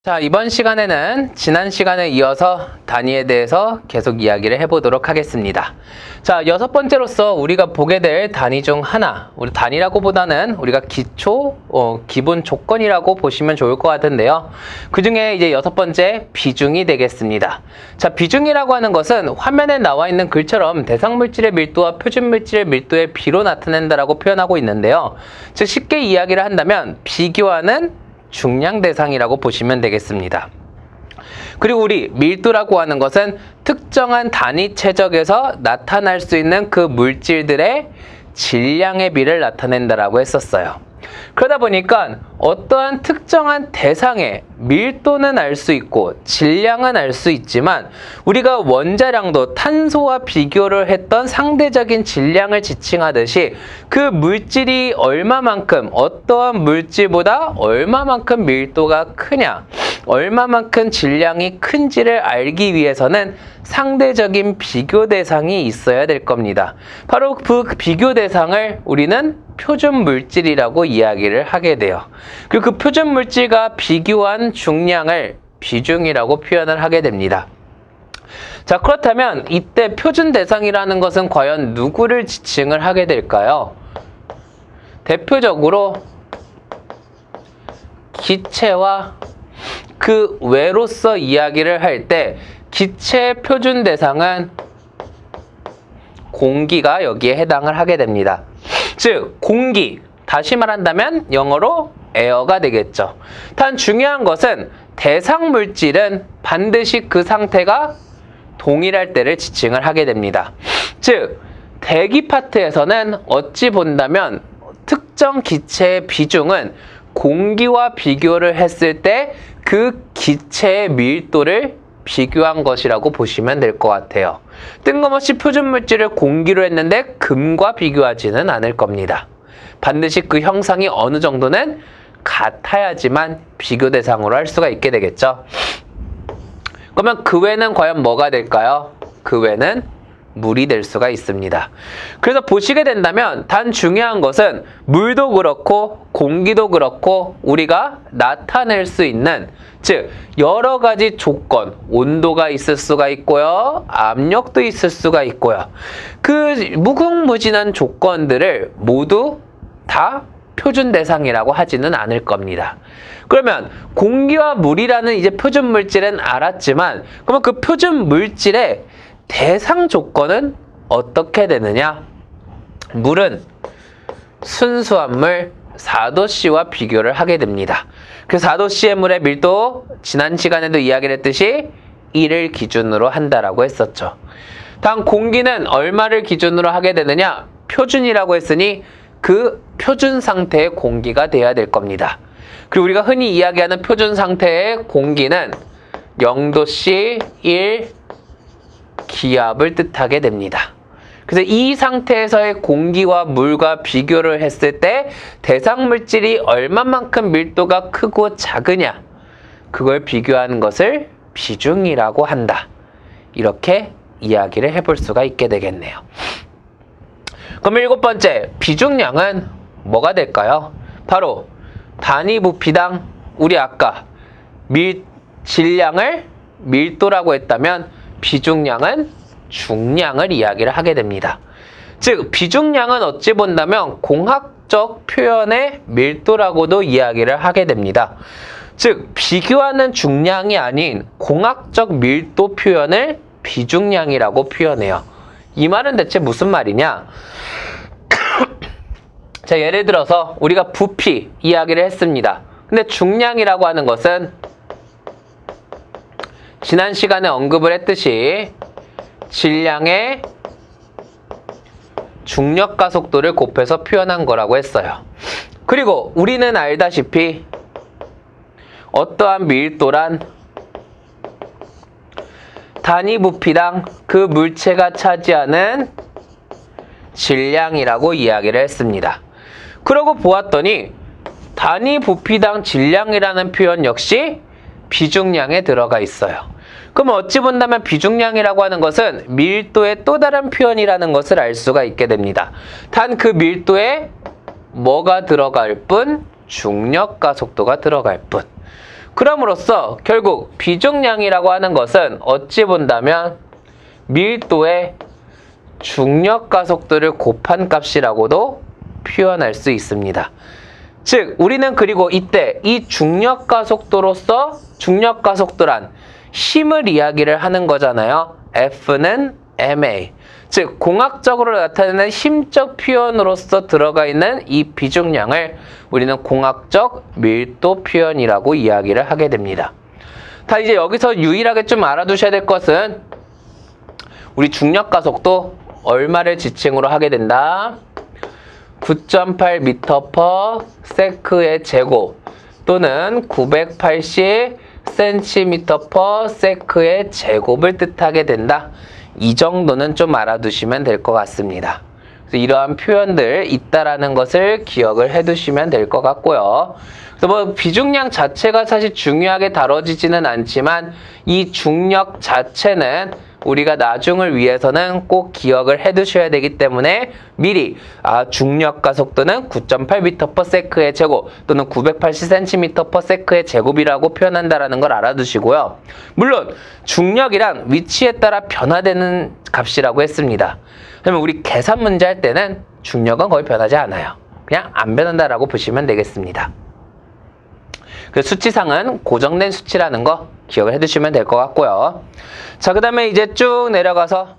자, 이번 시간에는 지난 시간에 이어서 단위에 대해서 계속 이야기를 해보도록 하겠습니다. 자, 6번째로서 우리가 보게 될 단위 중 하나, 우리 단위라고 보다는 우리가 기본 조건이라고 보시면 좋을 것 같은데요. 그 중에 이제 6번째 비중이 되겠습니다. 자, 비중이라고 하는 것은 화면에 나와 있는 글처럼 대상물질의 밀도와 표준물질의 밀도의 비로 나타낸다라고 표현하고 있는데요. 즉 쉽게 이야기를 한다면 비교하는 중량 대상이라고 보시면 되겠습니다. 그리고 우리 밀도라고 하는 것은 특정한 단위 최적에서 나타날 수 있는 그 물질들의 질량의 비를 나타낸다라고 했었어요. 그러다 보니까 어떠한 특정한 대상의 밀도는 알 수 있고 질량은 알 수 있지만 우리가 원자량도 탄소와 비교를 했던 상대적인 질량을 지칭하듯이 그 물질이 얼마만큼 어떠한 물질보다 얼마만큼 밀도가 크냐, 얼마만큼 질량이 큰지를 알기 위해서는 상대적인 비교 대상이 있어야 될 겁니다. 바로 그 비교 대상을 우리는 표준 물질이라고 이야기를 하게 돼요. 그리고 그 표준 물질과 비교한 중량을 비중이라고 표현을 하게 됩니다. 자, 그렇다면 이때 표준 대상이라는 것은 과연 누구를 지칭을 하게 될까요? 대표적으로 기체와 그 외로서 이야기를 할 때 기체의 표준 대상은 공기가 여기에 해당을 하게 됩니다. 즉 공기, 다시 말한다면 영어로 에어가 되겠죠. 단 중요한 것은 대상 물질은 반드시 그 상태가 동일할 때를 지칭을 하게 됩니다. 즉 대기 파트에서는 어찌 본다면 특정 기체의 비중은 공기와 비교를 했을 때 그 기체의 밀도를 비교한 것이라고 보시면 될 것 같아요. 뜬금없이 표준 물질을 공기로 했는데 금과 비교하지는 않을 겁니다. 반드시 그 형상이 어느 정도는 같아야지만 비교 대상으로 할 수가 있게 되겠죠. 그러면 그 외는 과연 뭐가 될까요? 그 외는 물이 될 수가 있습니다. 그래서 보시게 된다면 단 중요한 것은 물도 그렇고 공기도 그렇고 우리가 나타낼 수 있는, 즉 여러 가지 조건, 온도가 있을 수가 있고요, 압력도 있을 수가 있고요. 그 무궁무진한 조건들을 모두 다 표준 대상이라고 하지는 않을 겁니다. 그러면 공기와 물이라는 이제 표준 물질은 알았지만 그러면 그 표준 물질의 대상 조건은 어떻게 되느냐? 물은 순수한 물 4도C와 비교를 하게 됩니다. 그 4도C의 물의 밀도 지난 시간에도 이야기를 했듯이 1을 기준으로 한다라고 했었죠. 다음 공기는 얼마를 기준으로 하게 되느냐? 표준이라고 했으니 그 표준 상태의 공기가 돼야 될 겁니다. 그리고 우리가 흔히 이야기하는 표준 상태의 공기는 0도C 1 기압을 뜻하게 됩니다. 그래서 이 상태에서의 공기와 물과 비교를 했을 때 대상 물질이 얼마만큼 밀도가 크고 작으냐, 그걸 비교하는 것을 비중이라고 한다. 이렇게 이야기를 해볼 수가 있게 되겠네요. 그럼 7번째, 비중량은 뭐가 될까요? 바로 단위 부피당, 우리 아까 질량을 밀도라고 했다면 비중량은 중량을 이야기를 하게 됩니다. 즉 비중량은 어찌 본다면 공학적 표현의 밀도라고도 이야기를 하게 됩니다. 즉 비교하는 중량이 아닌 공학적 밀도 표현을 비중량이라고 표현해요. 이 말은 대체 무슨 말이냐? 자, 예를 들어서 우리가 부피 이야기를 했습니다. 근데 중량이라고 하는 것은 지난 시간에 언급을 했듯이 질량의 중력과 속도를 곱해서 표현한 거라고 했어요. 그리고 우리는 알다시피 어떠한 밀도란 단위 부피당 그 물체가 차지하는 질량이라고 이야기를 했습니다. 그러고 보았더니 단위 부피당 질량이라는 표현 역시 비중량에 들어가 있어요. 그럼 어찌 본다면 비중량이라고 하는 것은 밀도의 또 다른 표현이라는 것을 알 수가 있게 됩니다. 단 그 밀도에 뭐가 들어갈 뿐? 중력과 속도가 들어갈 뿐. 그럼으로써 결국 비중량이라고 하는 것은 어찌 본다면 밀도의 중력 가속도를 곱한 값이라고도 표현할 수 있습니다. 즉 우리는 그리고 이때 이 중력 가속도로서 중력 가속도란 힘을 이야기를 하는 거잖아요. F는 ma. 즉 공학적으로 나타내는 힘적 표현으로서 들어가 있는 이 비중량을 우리는 공학적 밀도 표현이라고 이야기를 하게 됩니다. 다 이제 여기서 유일하게 좀 알아두셔야 될 것은 우리 중력 가속도 얼마를 지칭으로 하게 된다? 9.8m/s의 제곱 또는 980cm/s의 제곱을 뜻하게 된다. 이 정도는 좀 알아두시면 될 것 같습니다. 그래서 이러한 표현들 있다라는 것을 기억을 해두시면 될 것 같고요. 그래서 뭐 비중량 자체가 사실 중요하게 다뤄지지는 않지만 이 중력 자체는 우리가 나중을 위해서는 꼭 기억을 해두셔야 되기 때문에 미리 중력 가속도는 9.8m/s의 제곱 또는 980cm/s의 제곱이라고 표현한다라는 걸 알아두시고요. 물론 중력이란 위치에 따라 변화되는 값이라고 했습니다. 그러면 우리 계산 문제 할 때는 중력은 거의 변하지 않아요. 그냥 안 변한다라고 보시면 되겠습니다. 그 수치상은 고정된 수치라는 거 기억을 해두시면 될 것 같고요. 자, 그 다음에 이제 쭉 내려가서